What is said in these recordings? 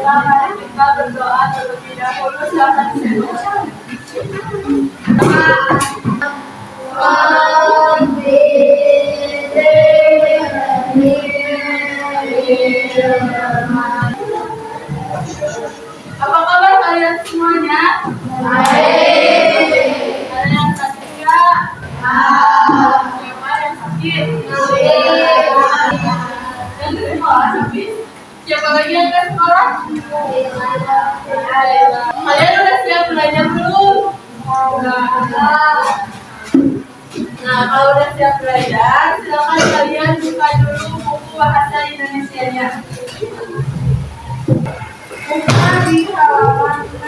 Mari kita berdoa terlebih dahulu. Silakan saya. Apa kabar kalian semuanya? Baik. Ada yang sakit enggak? Siapa yang sakit? Yang di sekolah habis? Siapa lagi yang ke sekolah? Kalian udah siap belajar belum? Nah, kalau udah siap belajar, silakan kalian buka dulu buku bahasa Indonesianya. Buka di halaman 6.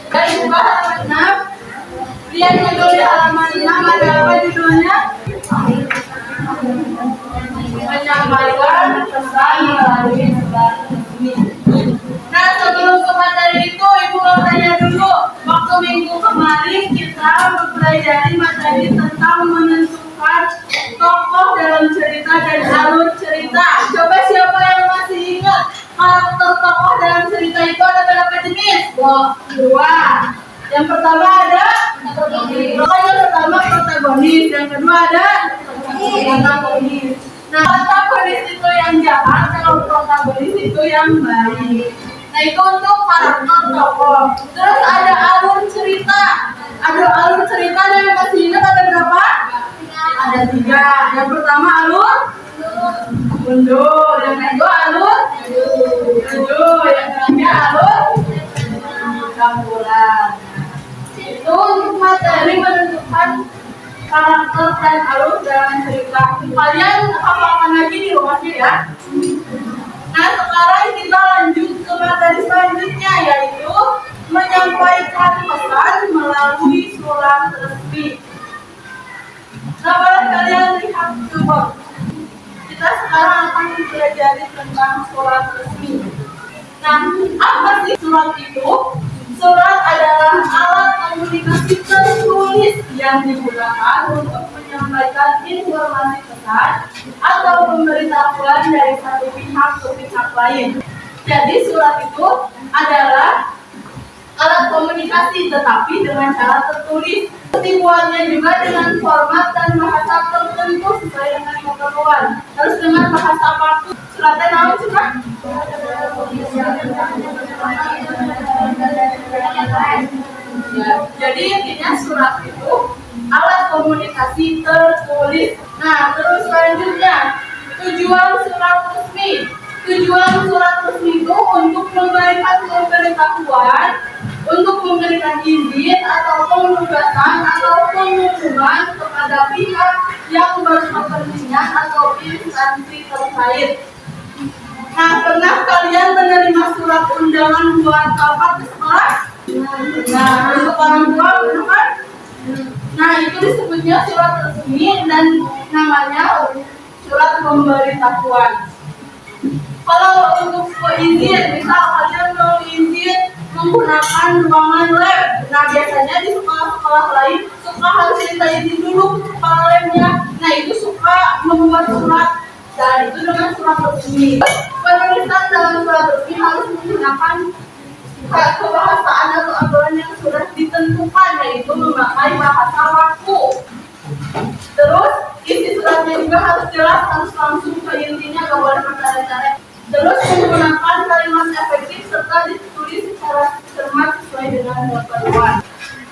Dan buka halaman 6. Lihat judul di halaman 6 ada apa judulnya? Menyampaikan pesan melalui surat resmi. Nah, sebelum ke materi itu, Ibu mau tanya dulu. Waktu minggu kemarin kita mempelajari materi tentang menentukan tokoh dalam cerita dan alur cerita. Coba siapa yang masih ingat karakter tokoh dalam cerita itu ada berapa jenis? Dua. Yang pertama ada yang pertama protagonis, yang kedua ada antagonis. Nah, protagonis itu yang jahat, kalau protagonis itu yang baik. Nah, itu untuk karakter tokoh. Terus ada alur cerita. Ada alur cerita yang masih ingat ada berapa? Ada 3. Yang pertama alur mundur, yang kedua alur mundur, yang ketiga alur campuran. Itu untuk materi menentukan karakter dan alur dalam cerita. Kalian hafalkan lagi di rumahnya ya. Nah, sekarang kita lanjut ke materi selanjutnya, yaitu menyampaikan pesan melalui surat resmi. Nah, boleh kalian lihat coba. Kita sekarang akan mempelajari tentang surat resmi. Nah, apa sih surat itu? Surat adalah alat komunikasi tertulis yang digunakan untuk menyampaikan informasi pesan atau pemberitahuan dari satu pihak ke pihak lain. Jadi surat itu adalah alat komunikasi tetapi dengan cara tertulis. Dibuatnya juga dengan format dan bahasa tertentu sesuai dengan keperluan. Harus dengan bahasa baku. Suratnya naon cuma? Jadi intinya surat itu alat komunikasi tertulis. Nah, terus selanjutnya tujuan surat resmi. Tujuan surat resmi itu untuk memberikan pemberitahuan, untuk memberikan izin atau penugasan atau pengumuman kepada pihak yang berkepentingan atau instansi terkait. Nah, pernah kalian menerima surat undangan buat rapat di sekolah? Nah, untuk orang tua benar kan? Nah, itu disebutnya surat resmi dan namanya surat pemberitahuan. Kalau untuk izin, misal kalian mau izin menggunakan ruangan lab. Nah, biasanya di sekolah-sekolah lain suka harus minta izin dulu ke kepala labnya. Nah, itu suka membuat surat. Dan itu dengan surat resmi. Penulisan dalam surat resmi harus menggunakan kebahasaan atau aturan yang sudah ditentukan, yaitu memakai bahasa baku. Terus isi suratnya juga harus jelas, harus langsung ke intinya, gak boleh bertele-tele. Terus menggunakan kalimat efektif serta ditulis secara cermat sesuai dengan keperluan.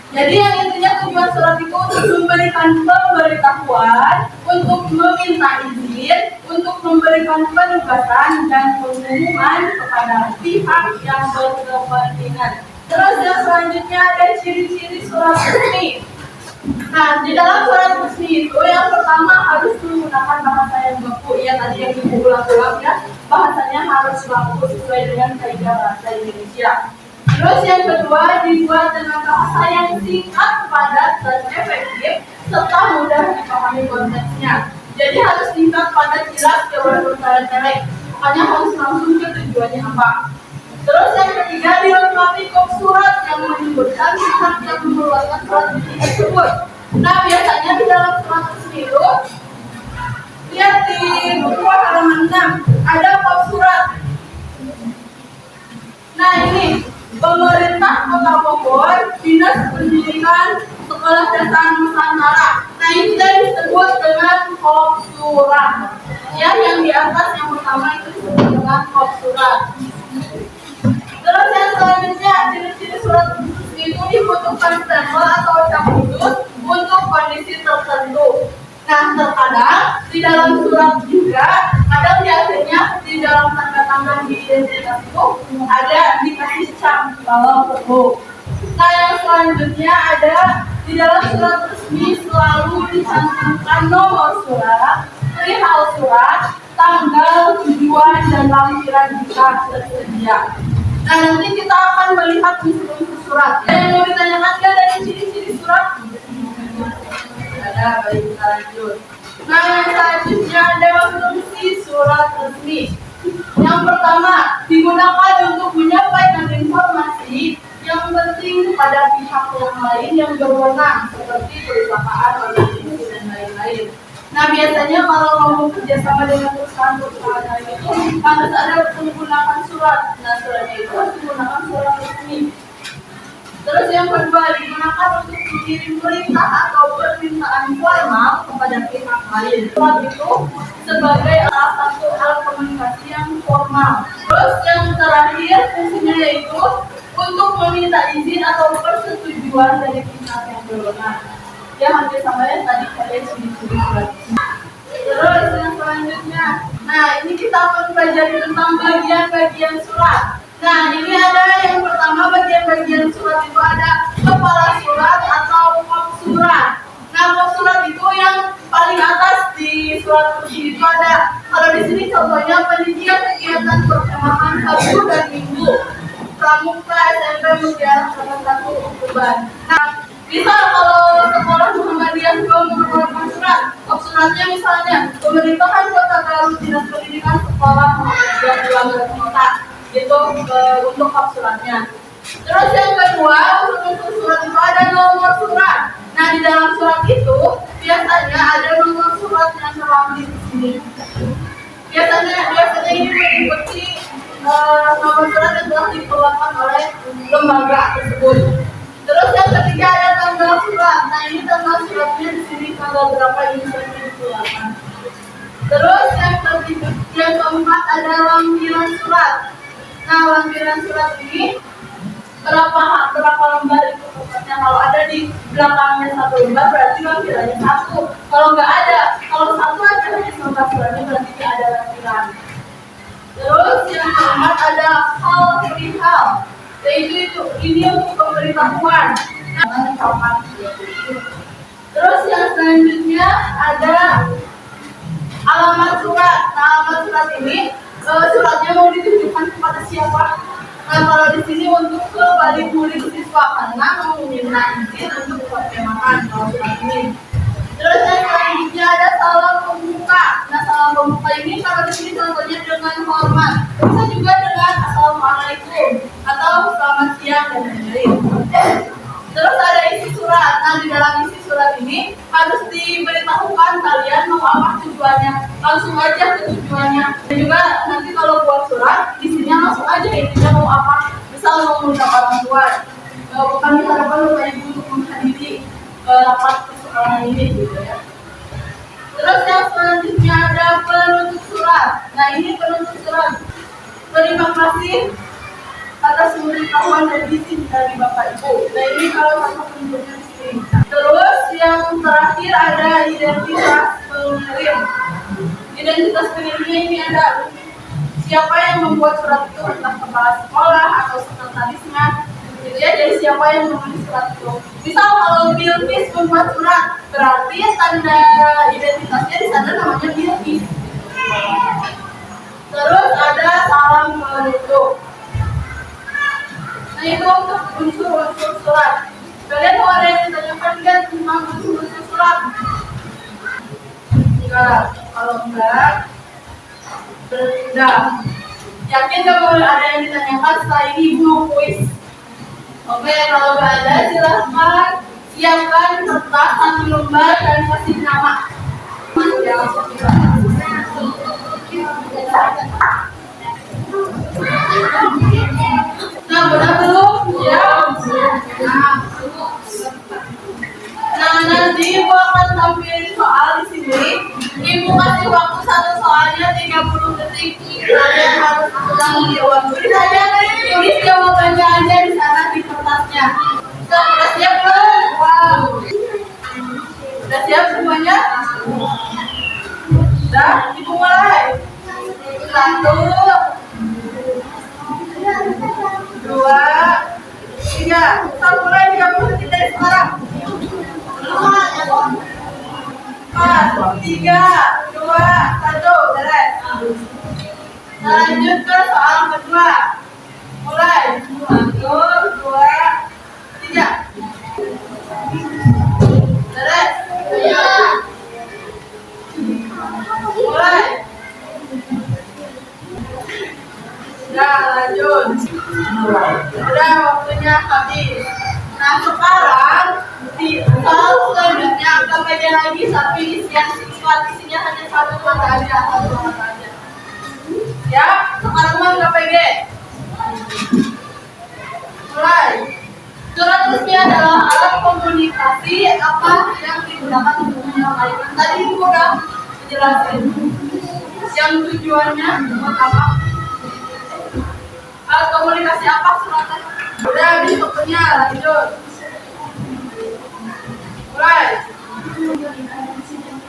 Jadi yang intinya tujuan surat itu untuk memberikan pemberitahuan, untuk meminta izin, untuk memberikan penugasan dan pengumuman kepada pihak yang berkepentingan. Terus yang selanjutnya ada ciri-ciri surat resmi. Nah, di dalam surat resmi itu yang pertama harus menggunakan bahasa yang baku. Ya, tadi yang diulang-ulang ya, bahasanya harus baku sesuai dengan kaidah bahasa Indonesia. Terus yang kedua dibuat dengan bahasa yang singkat, padat, dan efektif serta mudah dipahami konteksnya. Jadi harus singkat, padat, jelas, gak boleh bertele-tele. Makanya harus langsung ke tujuannya apa. Terus yang ketiga dilengkapi kop surat yang menyebutkan pihak yang mengeluarkan surat tersebut. Nah, biasanya di dalam surat resmi itu lihat di buku halaman 6 ada kop surat. Kota Bogor, Dinas Pendidikan Sekolah Dasar Nusantara. Nah, ini disebut dengan hop surat. Ya, yang di atas yang pertama itu disebut dengan hop surat. Terus yang selanjutnya, ciri-ciri surat itu dibutuhkan stempel atau cap khusus untuk kondisi tertentu. Nah, terkadang di dalam surat juga, kadang biasanya di dalam tanda-tanda di identitas itu ada dikasih cap kalau perlu. Nah, yang selanjutnya ada di dalam surat resmi selalu dicantumkan nomor surat, perihal surat, tanggal, tujuan, dan lampiran jika tersedia. Nah, nanti kita akan melihat unsur-unsur surat. Yang mau ditanyakan dari ciri-ciri surat? Ada, baik kita lanjut. Nah, yang selanjutnya ada fungsi surat resmi. Yang pertama, digunakan untuk menyampaikan informasi yang penting kepada pihak yang lain yang berwenang seperti perusahaan, organisasi, dan lain-lain. Nah, biasanya kalau mau kerjasama dengan perusahaan lain itu harus ada menggunakan surat. Nah, suratnya itu harus menggunakan surat resmi. Terus yang kedua, digunakan untuk mengirim perintah atau permintaan formal kepada pihak lain. Surat itu sebagai salah satu alat komunikasi yang formal. Terus yang terakhir, fungsinya yaitu untuk meminta izin atau persetujuan dari pihak yang berwenang. Ya, hampir sama ya tadi kalian ciri-ciri surat. Terus yang selanjutnya, nah ini kita akan pelajari tentang bagian-bagian surat. Nah, ini ada yang pertama, bagian-bagian surat itu ada kepala surat atau pop surat. Nah, pop surat itu yang paling atas di surat resmi itu ada. Kalau di sini contohnya panitia kegiatan perkemahan Sabtu dan Minggu, Pramuka SMP Mutiara salah satu Oktober. Nah, bisa kalau sekolah Muhammadiyah juga mengeluarkan surat. Pop suratnya misalnya Pemerintahan Kota Garut, Dinas Pendidikan Sekolah Muhammadiyah Juanda Kota. Itu untuk hak suratnya. Terus yang kedua, untuk surat itu ada nomor surat. Nah, di dalam surat itu biasanya ada nomor surat yang terlampir di sini. Biasanya ini meliputi nomor surat yang telah dikeluarkan oleh lembaga tersebut. Terus yang ketiga ada tanggal surat. Nah, ini tanggal suratnya di sini tanggal berapa ini sudah dikeluarkan. Terus yang keempat ada lampiran surat. Nah, lampiran surat ini berapa lembar itu tepatnya? Kalau ada di belakangnya satu lembar berarti lampirannya satu. Kalau nggak ada, kalau satu aja hanya lembar suratnya berarti tidak ada lampiran. Terus yang keempat ada hal perihal, yaitu ini untuk pemberitahuan. Terus yang selanjutnya ada alamat surat. Nah, alamat surat ini suratnya mau ditujukan kepada siapa? Nah, kalau di sini untuk ke balik murid siswa karena mau meminta izin untuk perkemahan kalau surat ini. Terus yang selanjutnya ada salam pembuka. Nah, salam pembuka ini kalau di sini contohnya dengan hormat. Bisa juga dengan assalamualaikum atau selamat siang dan lain-lain. Terus ada isi surat. Nah, di dalam isi surat ini harus diberitahukan kalian mau apa tujuannya. Langsung aja ke tujuannya. Dan juga nanti kalau buat surat, isinya langsung aja intinya mau apa. Misal mau mengundang orang tua, bukan diharapkan Bapak Ibu untuk menghadiri rapat persekolahan ini gitu ya. Terus yang selanjutnya ada penutup surat. Nah, ini penutup surat. Terima kasih atas pemberitahuan dan izin dari Bapak Ibu. Nah, ini kalau satu bentuknya di sini. Terus yang terakhir ada identitas pengirim. Identitas pengirimnya ini ada siapa yang membuat surat itu, entah kepala sekolah atau sekretarisnya, gitu ya. Jadi siapa yang menulis surat itu. Misal kalau Bilqis membuat surat, berarti tanda identitasnya di sana namanya Bilqis. Terus ada salam penutup. Nah, itu untuk unsur-unsur surat. Kalian mau ada yang ditanyakan kan tentang unsur-unsur surat? Enggak. Kalau enggak, sudah. Yakin nggak mau ada yang ditanyakan setelah ini Ibu kuis? Oke, kalau nggak ada silahkan siapkan kertas 1 lembar dan kasih nama. Ya, langsung Nah, benar belum? Nah, nanti Ibu akan tampilin soal di sini. Ibu kasih waktu satu soalnya 30 detik. Kalian harus ulang jawab. Tulis aja, tulis jawabannya aja di sana di kertasnya. Sudah siap belum? Wow. Sudah siap semuanya? Sudah, Ibu mulai. 1, 2, 3. Kita mulai 30 detik dari sekarang. 4, 3, 2, 1, beres. Lanjut ke soal kedua. Mulai. 1, 2, 3. Beres. Mulai. Udah, lanjut. Udah, waktunya habis. Nah, sekarang di soal selanjutnya agak beda lagi, tapi isinya hanya satu kata aja. Ya, sekarang mah agak beda. Mulai. Surat resmi adalah alat komunikasi apa yang digunakan untuk menyampaikan. Tadi Ibu udah jelasin. Yang tujuannya buat apa? Alat komunikasi apa suratnya? Udah habis waktunya, lanjut. Mulai.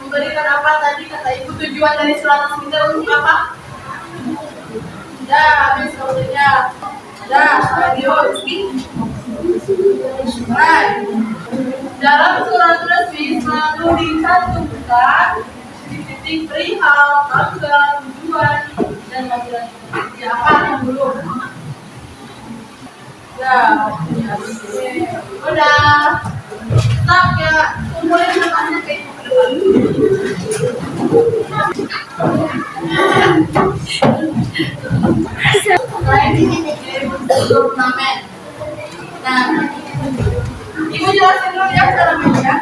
Memberikan apa tadi kata Ibu, tujuan dari surat resmi untuk apa? Udah habis waktunya. Udah, lanjut. Mulai. Dalam surat resmi selalu dicantumkan titik perihal, tanggal, tujuan, dan lagi-lagi. Apa yang belum? Udah, stop ya, kumpulin matanya kayak ke depan. Turnamen. Nah, Ibu jelasin dulu ya cara mainnya.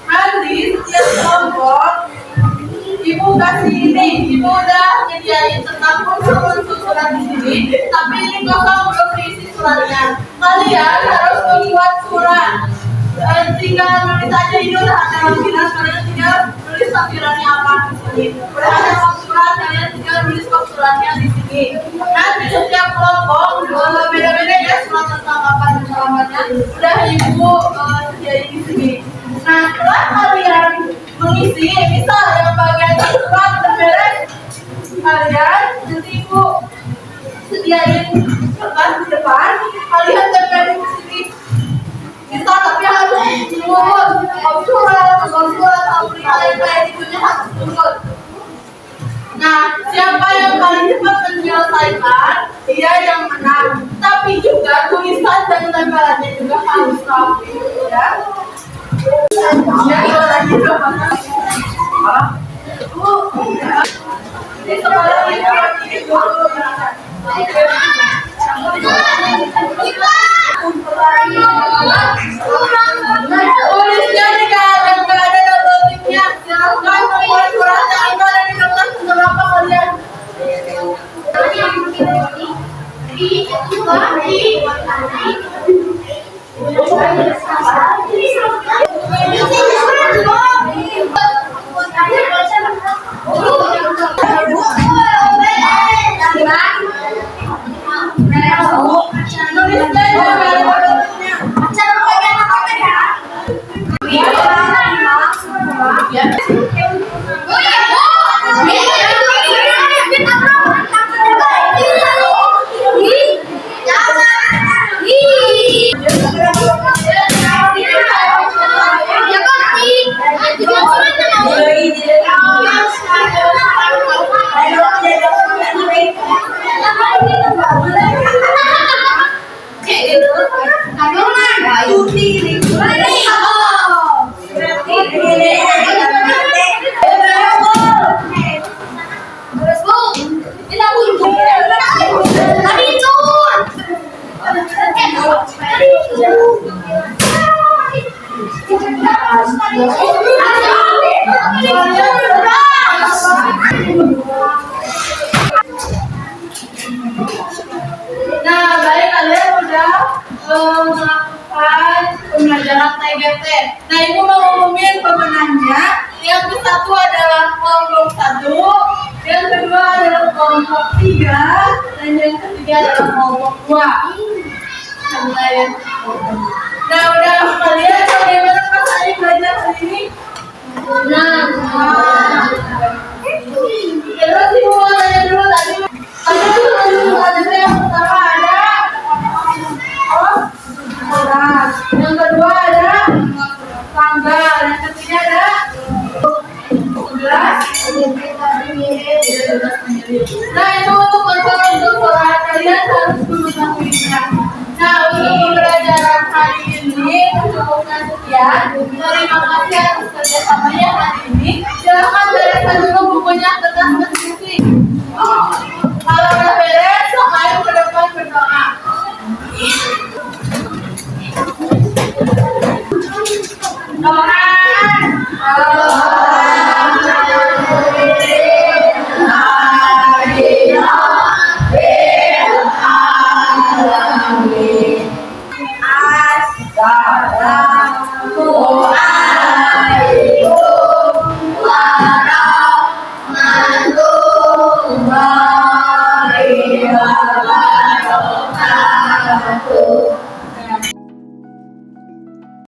Nanti setiap kelompok Ibu kasih ini, Ibu udah nyediain tentang unsur-unsur surat di sini, tapi ini kosong belum diisi suratnya. Kalian harus membuat surat. Tinggal nulis aja, ini udah ada lampiran, kalian tinggal nulis lampirannya apa di sini. Udah ada kop surat, kalian tinggal nulis kop suratnya di sini. Nanti setiap kelompok beda-beda ya surat tentang apa dan selamanya. Udah Ibu sediain di sini. Nah, setelah kalian mengisi, misal yang bagian surat terberes, kalian nanti Ibu sediain kertas di depan, kalian tempelin di sini. Bisa, tapi harus turun. Kalau surat, perihal yang kayak gitunya harus turun. Nah, siapa yang paling cepat menyelesaikan, dia yang menang. Tapi juga tulisan dan tempelannya juga harus rapi, ya. Ya, kalau lagi coba. Ini sekarang ini dulu berangkat. Tulisnya nggak ada double ticknya. Silahkan membuat surat yang itu ada di kertas untuk apa kalian? Nah, baik kalian pembelajaran TGT. Nah, Ibu mau ngumumin pemenangnya. Yang satu adalah kelompok 1, yang kedua adalah kelompok 3, dan yang ketiga adalah kelompok 2. Nah, udah kalian bagaimana Mas Ari belajar hari ini? Nah, terus Ibu mau tanya dulu tadi. Tadi yang pertama ada orang, yang kedua ada tanggal, yang ketiga ada 11. Nah, itu untuk suara kalian harus mengetahuinya. Nah, untuk pembelajaran hari ini cukupnya sekian. Terima kasih atas kerjasamanya hari ini. Silakan bereskan dulu bukunya, kertas diskusi. Kalau udah beres, ayo ke depan berdoa. Doa. Astaga.